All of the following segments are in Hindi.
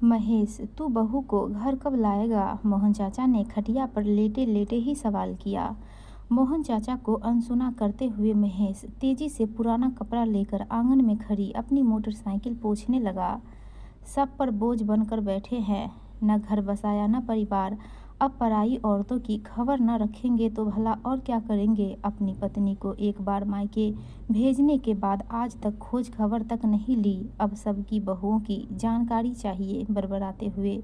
महेश, तू बहू को घर कब लाएगा? मोहन चाचा ने खटिया पर लेटे लेटे ही सवाल किया। मोहन चाचा को अनसुना करते हुए महेश तेजी से पुराना कपड़ा लेकर आंगन में खड़ी अपनी मोटरसाइकिल पोंछने लगा। सब पर बोझ बनकर बैठे हैं, न घर बसाया न परिवार। अब पराई औरतों की खबर न रखेंगे तो भला और क्या करेंगे? अपनी पत्नी को एक बार मायके भेजने के बाद आज तक खोज खबर तक नहीं ली। अब सबकी बहुओं की जानकारी चाहिए। बड़बड़ाते हुए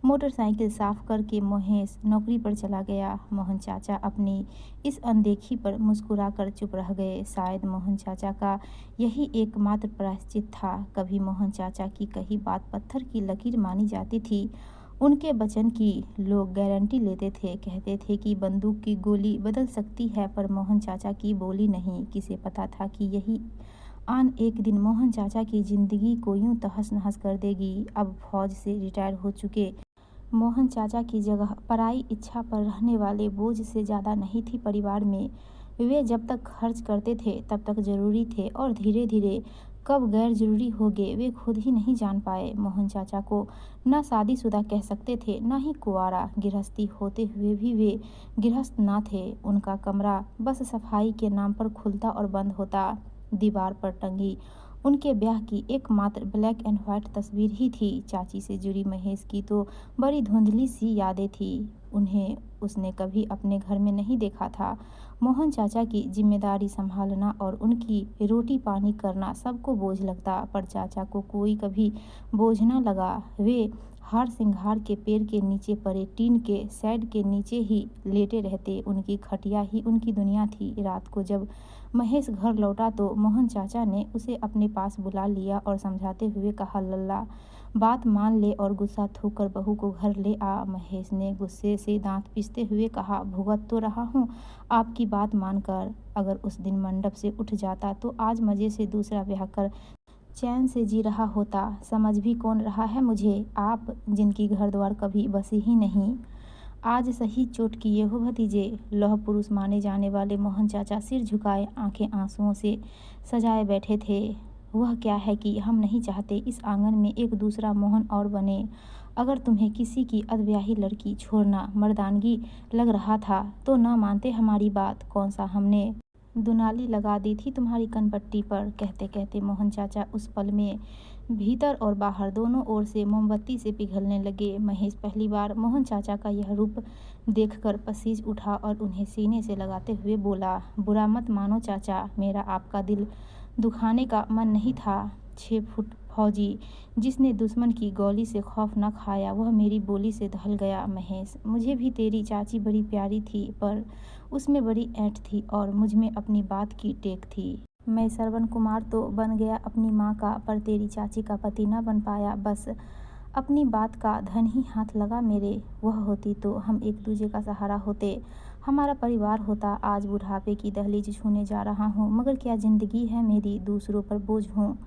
मोटरसाइकिल साफ करके महेश नौकरी पर चला गया। मोहन चाचा अपनी इस अनदेखी पर मुस्कुराकर चुप रह गए। शायद मोहन चाचा का यही एकमात्र प्रायश्चित था। कभी मोहन चाचा की कही बात पत्थर की लकीर मानी जाती थी। उनके वचन की लोग गारंटी लेते थे, कहते थे कि बंदूक की गोली बदल सकती है, पर मोहन चाचा की बोली नहीं। किसे पता था कि यही आन एक दिन मोहन चाचा की जिंदगी को यूं तहस नहस कर देगी। अब फौज से रिटायर हो चुके मोहन चाचा की जगह पराई इच्छा पर रहने वाले बोझ से ज़्यादा नहीं थी परिवार में। वे जब तक खर्च करते थे तब तक जरूरी थे, और धीरे धीरे कब गैर जरूरी हो गए वे खुद ही नहीं जान पाए। मोहन चाचा को न शादीशुदा कह सकते थे, न ही कुंवारा। गृहस्थी होते हुए भी वे गृहस्थ न थे। उनका कमरा बस सफाई के नाम पर खुलता और बंद होता। दीवार पर टंगी उनके ब्याह की एकमात्र ब्लैक एंड व्हाइट तस्वीर ही थी। चाची से जुड़ी महेश की तो बड़ी धुंधली सी यादें थी। उन्हें उसने कभी अपने घर में नहीं देखा था। मोहन चाचा की जिम्मेदारी संभालना और उनकी रोटी पानी करना सबको बोझ लगता, पर चाचा को कोई कभी बोझ न लगा। वे हार सिंगार के पेड़ के नीचे पड़े टीन के शेड के नीचे ही लेटे रहते। उनकी खटिया ही उनकी दुनिया थी। रात को जब महेश घर लौटा तो मोहन चाचा ने उसे अपने पास बुला लिया और समझाते हुए कहा, लल्ला बात मान ले और गुस्सा थूक कर बहू को घर ले आ। महेश ने गुस्से से दांत पीसते हुए कहा, भुगत तो रहा हूँ आपकी बात मानकर। अगर उस दिन मंडप से उठ जाता तो आज मजे से दूसरा ब्याह कर चैन से जी रहा होता। समझ भी कौन रहा है मुझे, आप जिनकी घर द्वार कभी बसी ही नहीं। आज सही चोट किए हो भतीजे। लौह पुरुष माने जाने वाले मोहन चाचा सिर झुकाए आंखें आंसुओं से सजाए बैठे थे। वह क्या है कि हम नहीं चाहते इस आंगन में एक दूसरा मोहन और बने। अगर तुम्हें किसी की अधब्याही लड़की छोड़ना मर्दानगी लग रहा था तो न मानते हमारी बात। कौन सा हमने दुनाली लगा दी थी तुम्हारी कनपट्टी पर? कहते कहते मोहन चाचा उस पल में भीतर और बाहर दोनों ओर से मोमबत्ती से पिघलने लगे। महेश पहली बार मोहन चाचा का यह रूप देखकर पसीज उठा और उन्हें सीने से लगाते हुए बोला, बुरा मत मानो चाचा, मेरा आपका दिल दुखाने का मन नहीं था। 6 फुट फौजी जिसने दुश्मन की गोली से खौफ न खाया, वह मेरी बोली से ढल गया। महेश, मुझे भी तेरी चाची बड़ी प्यारी थी, पर उसमें बड़ी ऐंठ थी और मुझ में अपनी बात की टेक थी। मैं श्रवण कुमार तो बन गया अपनी माँ का, पर तेरी चाची का पति न बन पाया। बस अपनी बात का धन ही हाथ लगा मेरे। वह होती तो हम एक दूजे का सहारा होते, हमारा परिवार होता। आज बुढ़ापे की दहलीज छूने जा रहा हूँ, मगर क्या जिंदगी है मेरी, दूसरों पर बोझ हूँ।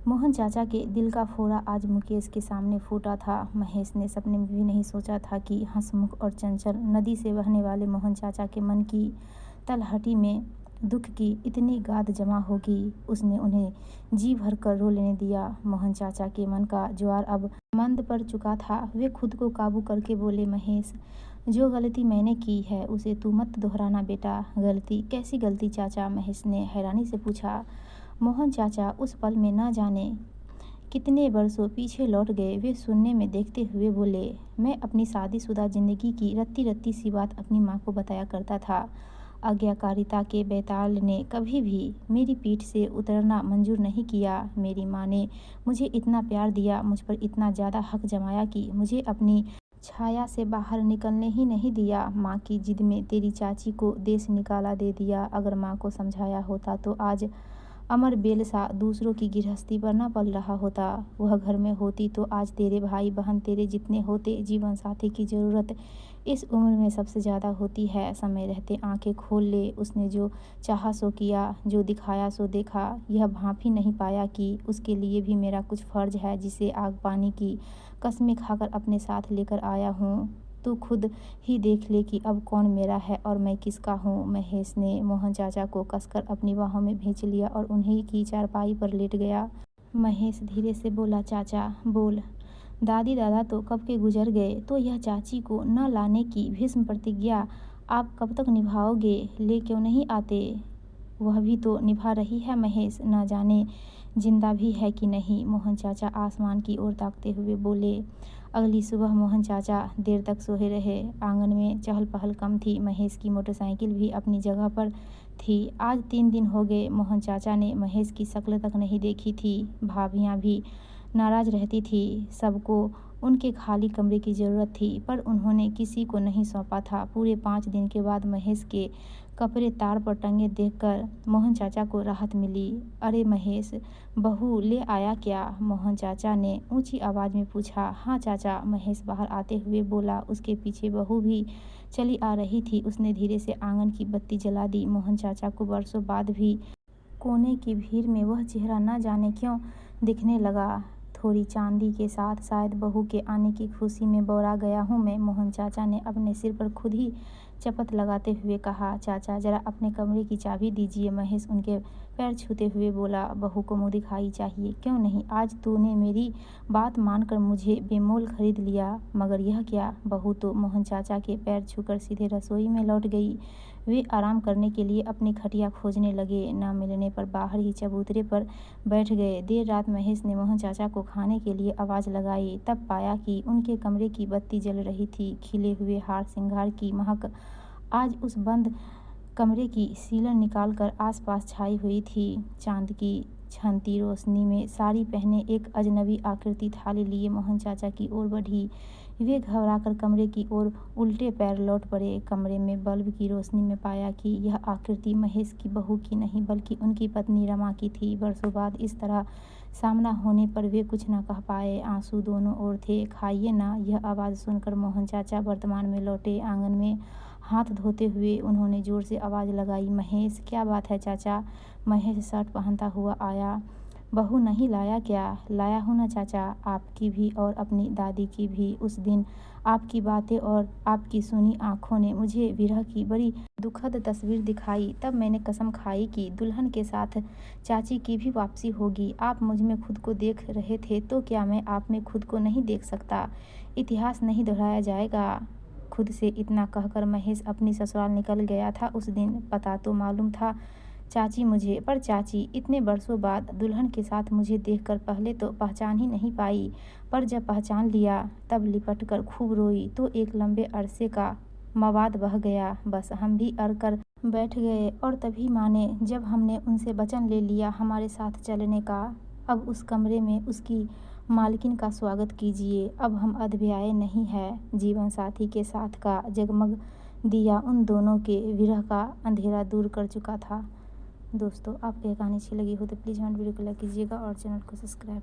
मोहन चाचा के दिल का फोड़ा आज मुकेश के सामने फूटा था। महेश ने सपने में भी नहीं सोचा था कि हंसमुख और चंचल नदी से बहने वाले मोहन चाचा के मन की तलहटी में दुख की इतनी गाद जमा होगी। उसने उन्हें जी भर कर रो लेने दिया। मोहन चाचा के मन का ज्वार अब मंद पड़ चुका था। वे खुद को काबू करके बोले, महेश, जो गलती मैंने की है उसे तू मत दोहराना बेटा। गलती? कैसी गलती चाचा? महेश ने हैरानी से पूछा। मोहन चाचा उस पल में न जाने कितने बरसों पीछे लौट गए। वे सुनने में देखते हुए बोले, मैं अपनी शादीशुदा जिंदगी की रत्ती रत्ती सी बात अपनी माँ को बताया करता था। आज्ञाकारिता के बैताल ने कभी भी मेरी पीठ से उतरना मंजूर नहीं किया। मेरी माँ ने मुझे इतना प्यार दिया, मुझ पर इतना ज़्यादा हक जमाया कि मुझे अपनी छाया से बाहर निकलने ही नहीं दिया। माँ की जिद में तेरी चाची को देश निकाला दे दिया। अगर माँ को समझाया होता तो आज अमर बेल सा दूसरों की गृहस्थी पर न पल रहा होता। वह घर में होती तो आज तेरे भाई बहन तेरे जितने होते। जीवन साथी की ज़रूरत इस उम्र में सबसे ज़्यादा होती है। समय रहते आंखें खोल ले। उसने जो चाहा सो किया, जो दिखाया सो देखा। यह भांप ही नहीं पाया कि उसके लिए भी मेरा कुछ फ़र्ज है, जिसे आग पानी की कस्में खाकर अपने साथ लेकर आया हूँ। तू खुद ही देख ले कि अब कौन मेरा है और मैं किसका हूँ। महेश ने मोहन चाचा को कसकर अपनी बाहों में भींच लिया और उन्हीं की चारपाई पर लेट गया। महेश धीरे से बोला, चाचा बोल, दादी दादा तो कब के गुजर गए, तो यह चाची को न लाने की भीष्म प्रतिज्ञा आप कब तक निभाओगे? ले क्यों नहीं आते? वह भी तो निभा रही है महेश, न जाने जिंदा भी है कि नहीं। मोहन चाचा आसमान की ओर ताकते हुए बोले। अगली सुबह मोहन चाचा देर तक सोए रहे। आंगन में चहल पहल कम थी। महेश की मोटरसाइकिल भी अपनी जगह पर थी। आज 3 दिन हो गए मोहन चाचा ने महेश की शक्ल तक नहीं देखी थी। भाभियाँ भी नाराज रहती थी। सबको उनके खाली कमरे की ज़रूरत थी, पर उन्होंने किसी को नहीं सौंपा था। पूरे 5 दिन के बाद महेश के कपड़े तार पर टंगे देखकर मोहन चाचा को राहत मिली। अरे महेश, बहू ले आया क्या? मोहन चाचा ने ऊंची आवाज़ में पूछा। हाँ चाचा, महेश बाहर आते हुए बोला। उसके पीछे बहू भी चली आ रही थी। उसने धीरे से आंगन की बत्ती जला दी। मोहन चाचा को बरसों बाद भी कोने की भीड़ में वह चेहरा न जाने क्यों दिखने लगा, थोड़ी चांदी के साथ। शायद बहू के आने की खुशी में बौरा गया हूँ मैं। मोहन चाचा ने अपने सिर पर खुद ही चपत लगाते हुए कहा। चाचा, जरा अपने कमरे की चाबी दीजिए। महेश उनके पैर छूते हुए बोला। बहू को मुँह दिखाई चाहिए। क्यों नहीं? आज तूने मेरी बात मानकर मुझे बेमोल खरीद लिया, मगर यह क्या? बहू तो मोहन चाचा के पैर छूकर सीधे रसोई में लौट गई। वे आराम करने के लिए अपनी खटिया खोजने लगे। न मिलने पर बाहर ही चबूतरे पर बैठ गए। देर रात महेश ने मोहन चाचा को खाने के लिए आवाज़ लगाई, तब पाया कि उनके कमरे की बत्ती जल रही थी। खिले हुए हार श्रृंगार की महक आज उस बंद कमरे की सीलन निकालकर आसपास छाई हुई थी। चांद की छनती रोशनी में साड़ी पहने एक अजनबी आकृति थाली लिए मोहन चाचा की ओर बढ़ी। वे घबराकर कमरे की ओर उल्टे पैर लौट पड़े। कमरे में बल्ब की रोशनी में पाया कि यह आकृति महेश की बहू की नहीं, बल्कि उनकी पत्नी रमा की थी। बरसों बाद इस तरह सामना होने पर वे कुछ न कह पाए। आंसू दोनों ओर थे। खाइए ना। यह आवाज़ सुनकर मोहन चाचा वर्तमान में लौटे। आंगन में हाथ धोते हुए उन्होंने जोर से आवाज़ लगाई। महेश, क्या बात है चाचा? महेश शर्ट पहनता हुआ आया। बहू नहीं लाया क्या? लाया हूँ ना चाचा, आपकी भी और अपनी दादी की भी। उस दिन आपकी बातें और आपकी सुनी आंखों ने मुझे विरह की बड़ी दुखद तस्वीर दिखाई। तब मैंने कसम खाई कि दुल्हन के साथ चाची की भी वापसी होगी। आप मुझ में खुद को देख रहे थे, तो क्या मैं आप में खुद को नहीं देख सकता? इतिहास नहीं दोहराया जाएगा। खुद से इतना कहकर महेश अपनी ससुराल निकल गया था। उस दिन पता तो मालूम था चाची मुझे, पर चाची इतने बरसों बाद दुल्हन के साथ मुझे देखकर पहले तो पहचान ही नहीं पाई, पर जब पहचान लिया तब लिपट कर खूब रोई। तो एक लंबे अरसे का मवाद बह गया। बस हम भी अड़ कर बैठ गए। और तभी माँ ने, जब हमने उनसे वचन ले लिया हमारे साथ चलने का, अब उस कमरे में उसकी मालकिन का स्वागत कीजिए। अब हम अधब्याए नहीं है। जीवन साथी के साथ का जगमग दिया उन दोनों के विरह का अंधेरा दूर कर चुका था। दोस्तों, आपको यह कहानी अच्छी लगी हो तो प्लीज़ हमारे वीडियो को लाइक कीजिएगा और चैनल को सब्सक्राइब